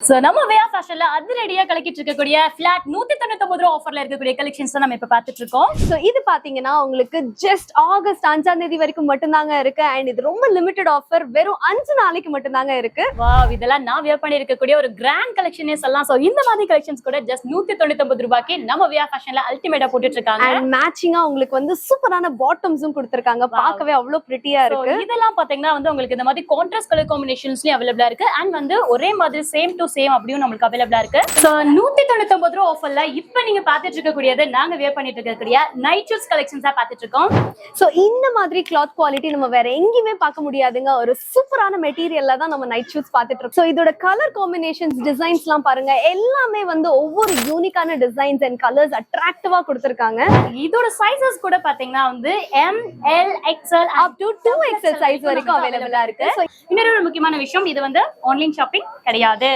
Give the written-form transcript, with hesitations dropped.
So நம்ம way of ஃபேஷன்ல அதிரடியா கலக்கிட்டு இருக்கக்கூடிய ஃபிளாட் 199 ரூபாய் ஆஃபர்ல இருக்கக்கூடிய கலெக்ஷன்ஸ் நம்ம இப்ப பாத்துட்டு இருக்கோம். சோ இது பாத்தீங்கன்னா உங்களுக்கு ஜஸ்ட் ஆகஸ்ட் 5ஆம் தேதி வரைக்கும் மட்டும் தாங்க இருக்கு அண்ட் இது ரொம்ப லிமிடெட் ஆஃபர் வெறும் 5 நாளைக்கு மட்டும் தாங்க இருக்கு. வாவ், இதெல்லாம் நான் வியர் பண்ணி இருக்கக்கூடிய ஒரு கிராண்ட் கலெக்ஷனே சொல்லலாம். சோ இந்த மாதிரி கலெக்ஷன்ஸ் கூட ஜஸ்ட் 199 ரூபாய்க்கு நம்ம வே ஆஃப் ஃபேஷன்ல அல்டிமேட்டா போட்டுட்டு இருக்காங்க. அண்ட் மேட்சிங்கா உங்களுக்கு வந்து சூப்பரான பாட்டம்ஸும் கொடுத்திருக்காங்க. பார்க்கவே அவ்வளவு பிரிட்டியா இருக்கு. இதெல்லாம் பாத்தீங்கன்னா வந்து உங்களுக்கு இந்த மாதிரி கான்ட்ராஸ்ட் கலர் காம்பினேஷன்ஸ்லயும் அவைலபிளா இருக்கு அண்ட் வந்து ஒரே மாதிரி சேம் டு சேம் அப்படியும் நமக்கு அவைலபிளா இருக்கு. சோ 199 ரூபாய் ஆஃபர்ல இப்ப நீங்க பாத்துட்டு இருக்கக்கூடியது நாங்க வியர் பண்ணிட்டு இருக்கக்கூடிய நைட் சூட்ஸ் கலெக்ஷன்ஸா பாத்துட்டு இருக்கோம். சோ இந்த மாதிரி கிளாத் குவாலிட்டி நம்ம வேற எங்கேயுமே பார்க்க முடியாதுங்க. ஒரு சூப்பரான மெட்டீரியல்ல தான் நம்ம நைட் ஷூட்ஸ் பாத்துட்டு இருக்கோம். சோ இதோட கலர் காம்பினேஷன்ஸ் டிசைன்ஸ் எல்லாம் பாருங்க, எல்லாமே வந்து ஒவ்வொரு யூனிக்கான டிசைன்ஸ் அண்ட் கலர்ஸ் அட்ராக்டிவா கொடுத்திருக்காங்க. இதோட சைஸஸ் கூட பாத்தீங்கன்னா வந்து M, L, XL up to 2XL size வரைக்கும் அவைலபிளா இருக்கு. இன்னொரு முக்கியமான விஷயம், இது வந்து ஆன்லைன் ஷாப்பிங் கிடையாது.